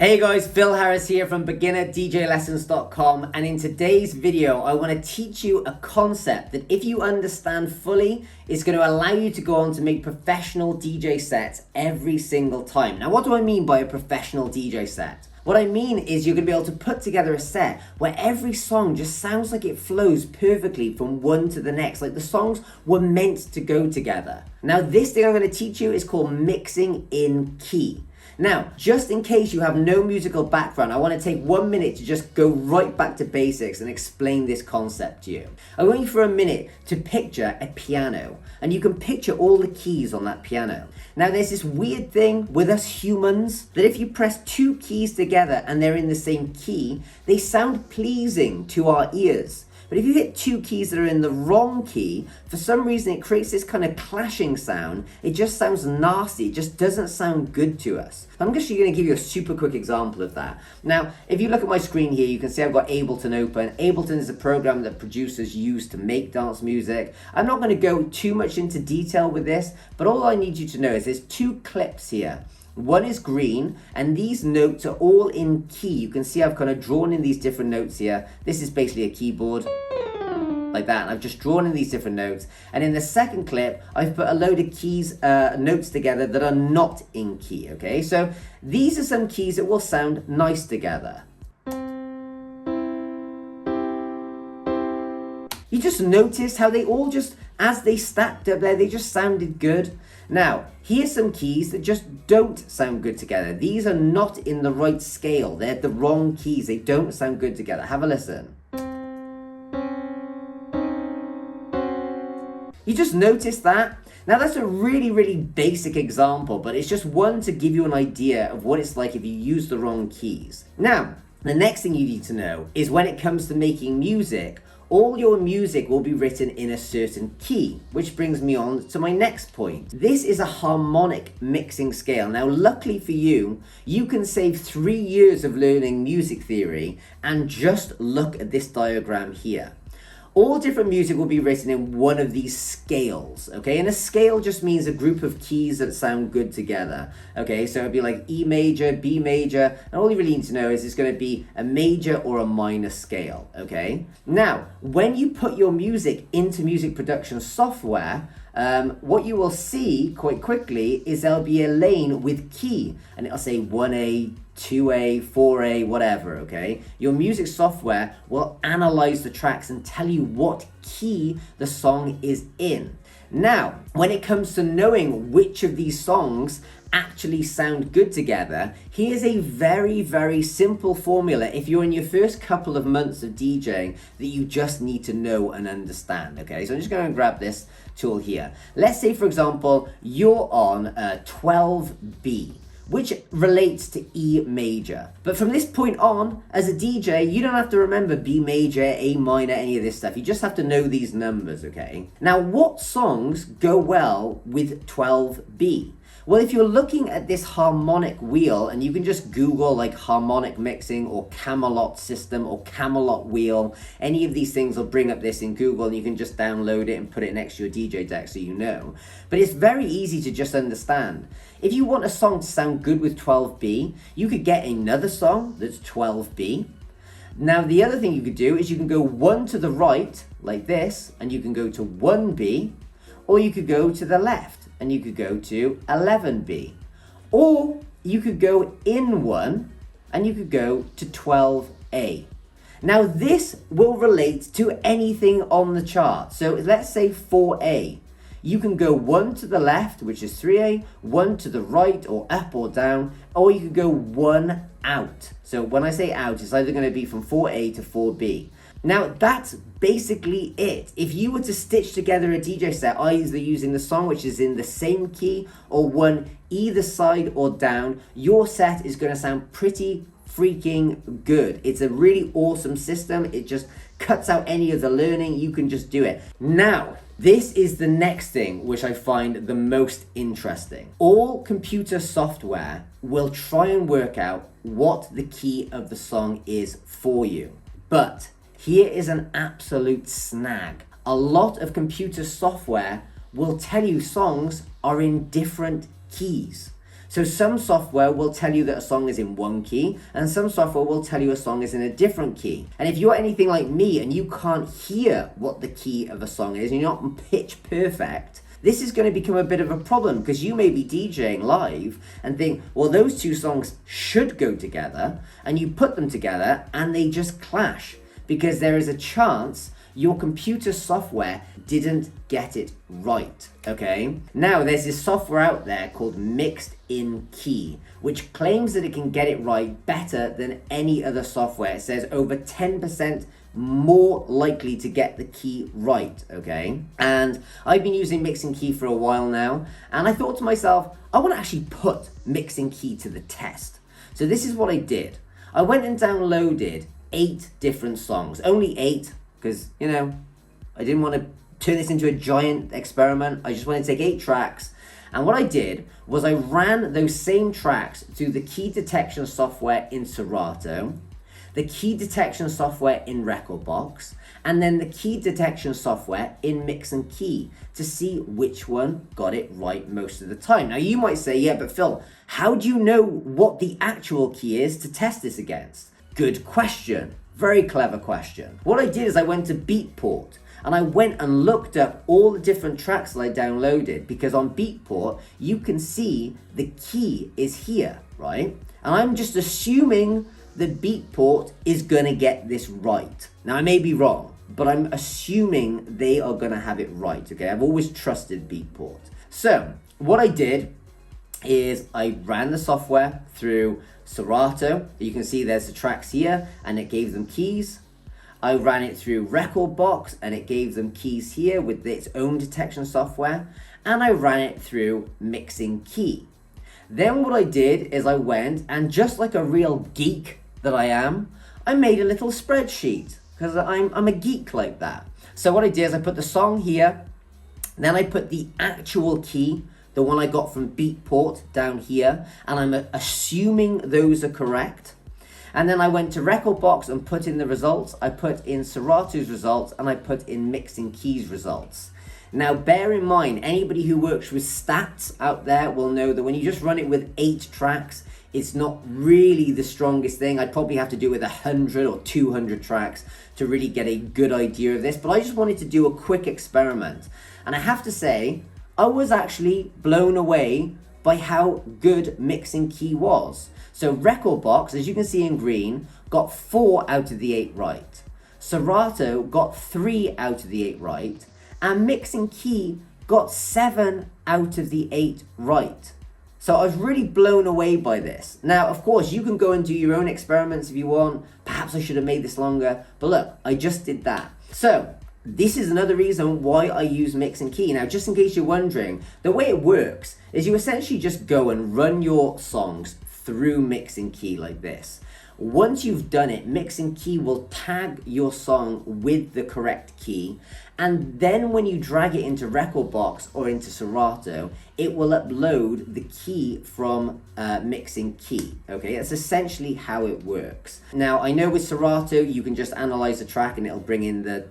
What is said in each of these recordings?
Hey guys, Phil Harris here from beginnerdjlessons.com, and in today's video I want to teach you a concept that if you understand fully, it's going to allow you to go on to make professional DJ sets every single time. Now what do I mean by a professional DJ set? What I mean is you're going to be able to put together a set where every song just sounds like it flows perfectly from one to the next, like the songs were meant to go together. Now this thing I'm going to teach you is called mixing in key. Now, just in case you have no musical background, I want to take 1 minute to just go right back to basics and explain this concept to you. I want you for a minute to picture a piano, and you can picture all the keys on that piano. Now, there's this weird thing with us humans that if you press two keys together and they're in the same key, they sound pleasing to our ears. But if you hit two keys that are in the wrong key, for some reason it creates this kind of clashing sound. It just sounds nasty. It just doesn't sound good to us. I'm actually going to give you a super quick example of that. Now, if you look at my screen here, you can see I've got Ableton open. Ableton is a program that producers use to make dance music. I'm not going to go too much into detail with this, but all I need you to know is there's two clips here. One is green, and these notes are all in key. You can see I've kind of drawn in these different notes here. This is basically a keyboard, like that, and I've just drawn in these different notes. And in the second clip, I've put a load of keys, notes together that are not in key, okay? So these are some keys that will sound nice together. You just notice how they all just, as they stacked up there, they just sounded good. Now, here's some keys that just don't sound good together. These are not in the right scale. They're the wrong keys. They don't sound good together. Have a listen. You just notice that? Now that's a really basic example, but it's just one to give you an idea of what it's like if you use the wrong keys. Now, the next thing you need to know is when it comes to making music, all your music will be written in a certain key, which brings me on to my next point. This is a harmonic mixing scale. Now, luckily for you, you can save 3 years of learning music theory and just look at this diagram here. All different music will be written in one of these scales, okay? And a scale just means a group of keys that sound good together, okay? So it'd be like E major, B major, and all you really need to know is it's going to be a major or a minor scale, okay? Now, when you put your music into music production software, what you will see quite quickly is there'll be a lane with key, and it'll say 1A, 2A, 4A, whatever, okay? Your music software will analyze the tracks and tell you what key the song is in. Now, when it comes to knowing which of these songs actually sound good together, here's a very simple formula if you're in your first couple of months of DJing that you just need to know and understand, okay? So I'm just going to grab this tool here. Let's say, for example, you're on 12B, which relates to E major. But from this point on, as a DJ, you don't have to remember B major, A minor, any of this stuff. You just have to know these numbers, okay? Now, what songs go well with 12B? Well, if you're looking at this harmonic wheel, and you can just Google like harmonic mixing or Camelot system or Camelot wheel, any of these things will bring up this in Google, and you can just download it and put it next to your DJ deck so you know. But it's very easy to just understand. If you want a song to sound good with 12B, you could get another song that's 12B. Now, the other thing you could do is you can go one to the right, like this, and you can go to 1B, or you could go to the left, and you could go to 11B. Or you could go in one, and you could go to 12A. Now, this will relate to anything on the chart. So let's say 4A. You can go one to the left, which is 3A, one to the right or up or down, or you could go one out. So when I say out, it's either going to be from 4A to 4B. Now, that's basically it. If you were to stitch together a DJ set, either using the song which is in the same key or one either side or down, your set is going to sound pretty freaking good. It's a really awesome system. It just cuts out any of the learning. You can just do it. Now, this is the next thing which I find the most interesting. All computer software will try and work out what the key of the song is for you. But here is an absolute snag. A lot of computer software will tell you songs are in different keys. So some software will tell you that a song is in one key, and some software will tell you a song is in a different key. And if you're anything like me and you can't hear what the key of a song is, and you're not pitch perfect, this is going to become a bit of a problem, because you may be DJing live and think, well, those two songs should go together, and you put them together and they just clash, because there is a chance your computer software didn't get it right, okay? Now, there's this software out there called Mixed in Key, which claims that it can get it right better than any other software. It says over 10% more likely to get the key right, okay? And I've been using Mixing Key for a while now, and I thought to myself, I want to actually put Mixing Key to the test. So this is what I did. I went and downloaded 8 different songs, only 8, because, you know, I didn't want to turn this into a giant experiment. I just wanted to take 8 tracks. And what I did was I ran those same tracks through the key detection software in Serato, the key detection software in Rekordbox, and then the key detection software in Mix and Key to see which one got it right most of the time. Now you might say, yeah, but Phil, how do you know what the actual key is to test this against? Good question. Very clever question. What I did is I went to Beatport and I went and looked up all the different tracks that I downloaded, because on Beatport you can see the key is here, right? And I'm just assuming that Beatport is gonna get this right. Now I may be wrong, but I'm assuming they are gonna have it right, okay? I've always trusted Beatport. So what I did is I ran the software through Serato. You can see there's the tracks here and it gave them keys. I ran it through Rekordbox and it gave them keys here with its own detection software. And I ran it through Mixing Key. Then what I did is I went and, just like a real geek that I am, I made a little spreadsheet, because I'm a geek like that. So what I did is I put the song here, then I put the actual key, the one I got from Beatport, down here, and I'm assuming those are correct. And then I went to Rekordbox and put in the results. I put in Serato's results and I put in Mixing Key's results. Now bear in mind, anybody who works with stats out there will know that when you just run it with 8 tracks, it's not really the strongest thing. I'd probably have to do it with 100 or 200 tracks to really get a good idea of this. But I just wanted to do a quick experiment. And I have to say, I was actually blown away by how good Mixing Key was. So Rekordbox, as you can see in green, got 4 out of the 8 right. Serato got 3 out of the 8 right. And Mixing Key got 7 out of the 8 right. So I was really blown away by this. Now, of course, you can go and do your own experiments if you want. Perhaps I should have made this longer, but look, I just did that. So this is another reason why I use Mixing Key. Now, just in case you're wondering, the way it works is you essentially just go and run your songs through Mixing Key like this. Once you've done it, Mixing Key will tag your song with the correct key, and then when you drag it into Rekordbox or into Serato, it will upload the key from Mixing Key, okay? That's essentially how it works. Now, I know with Serato, you can just analyze the track and it'll bring in the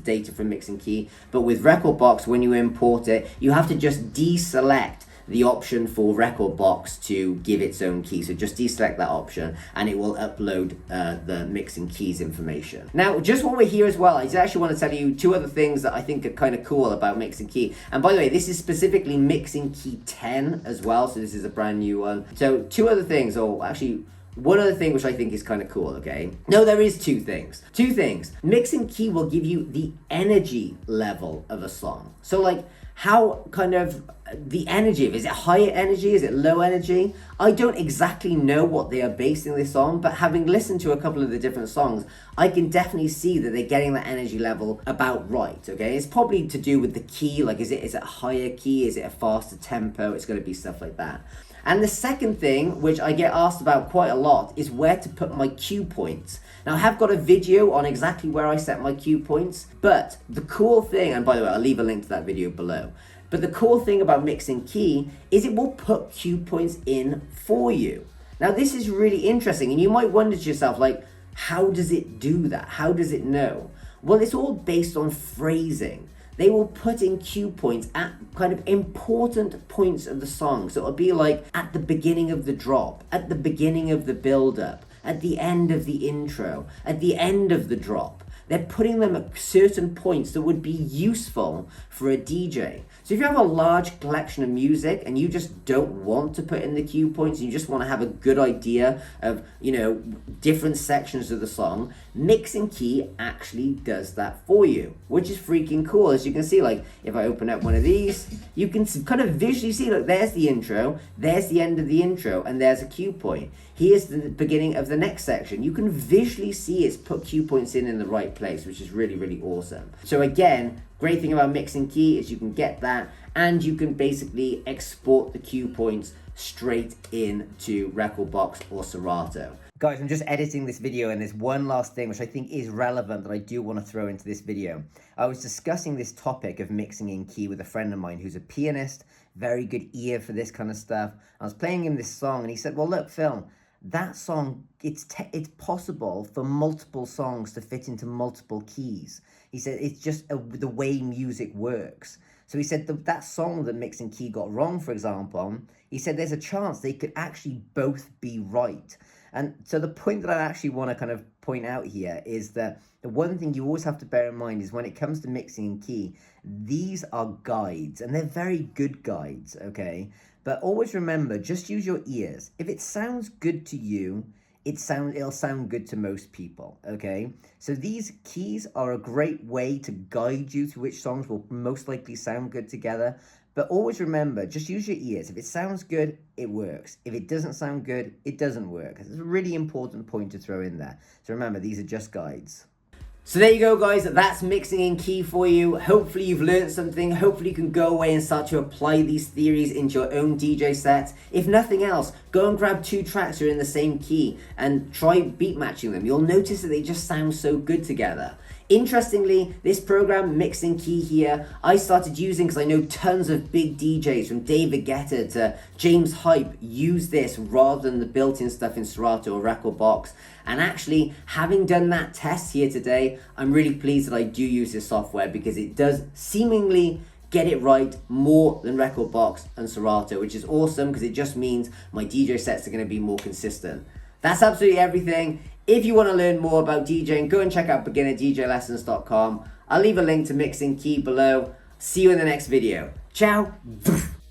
data from Mixing Key, but with Rekordbox, when you import it, you have to just deselect the option for Rekordbox to give its own key. So just deselect that option and it will upload the Mixing Keys information. Now, just while we're here as well, I actually want to tell you 2 other things that I think are kind of cool about Mixing Key. And by the way, this is specifically Mixing Key 10 as well, so this is a brand new one. So 2 other things, or actually one other thing which I think is kind of cool, okay? No, there is 2 things. 2 things. Mixing Key will give you the energy level of a song. So like, how kind of the energy of it. Is it higher energy? Is it low energy? I don't exactly know what they are basing this on, but having listened to a couple of the different songs, I can definitely see that they're getting that energy level about right, okay? It's probably to do with the key, like is it a higher key? Is it a faster tempo? It's going to be stuff like that. And the second thing, which I get asked about quite a lot, is where to put my cue points. Now, I have got a video on exactly where I set my cue points, but the cool thing, and by the way, I'll leave a link to that video below, but the cool thing about Mixing Key is it will put cue points in for you. Now, this is really interesting, and you might wonder to yourself, like, how does it do that? How does it know? Well, it's all based on phrasing. they will put in cue points at kind of important points of the song. So it'll be like at the beginning of the drop, at the beginning of the build-up, at the end of the intro, at the end of the drop. They're putting them at certain points that would be useful for a DJ. So if you have a large collection of music and you just don't want to put in the cue points, and you just want to have a good idea of, different sections of the song, Mixing Key actually does that for you, which is freaking cool. As you can see, like if I open up one of these, you can kind of visually see, look, there's the intro, there's the end of the intro, and there's a cue point. Here's the beginning of the next section. You can visually see it's put cue points in the right place, which is really, really awesome. So again, great thing about Mixing Key is you can get that, and you can basically export the cue points straight into Rekordbox or Serato. Guys, I'm just editing this video, and there's one last thing which I think is relevant that I do want to throw into this video. I was discussing this topic of mixing in key with a friend of mine who's a pianist, very good ear for this kind of stuff. I was playing him this song, and he said, well, look, Phil, that song, it's possible for multiple songs to fit into multiple keys. He said it's just the way music works. So he said that song that Mixing Key got wrong, for example, he said there's a chance they could actually both be right. And so the point that I actually want to kind of point out here is that the one thing you always have to bear in mind is when it comes to mixing in key, these are guides, and they're very good guides, okay? But always remember, just use your ears. If it sounds good to you, it'll sound good to most people, okay? So these keys are a great way to guide you to which songs will most likely sound good together. But always remember, just use your ears. If it sounds good, it works. If it doesn't sound good, it doesn't work. It's a really important point to throw in there. So remember, these are just guides. So there you go, guys. That's Mixing in Key for you. Hopefully you've learned something. Hopefully you can go away and start to apply these theories into your own DJ sets. If nothing else, go and grab 2 tracks that are in the same key and try beat matching them. You'll notice that they just sound so good together. Interestingly, this program, Mixing Key here, I started using because I know tons of big DJs, from David Guetta to James Hype, use this rather than the built-in stuff in Serato or Rekordbox. And actually, having done that test here today, I'm really pleased that I do use this software, because it does seemingly get it right more than Rekordbox and Serato, which is awesome, because it just means my DJ sets are going to be more consistent. That's absolutely everything. If you want to learn more about DJing, go and check out beginnerdjlessons.com. I'll leave a link to Mixing Key below. See you in the next video. Ciao.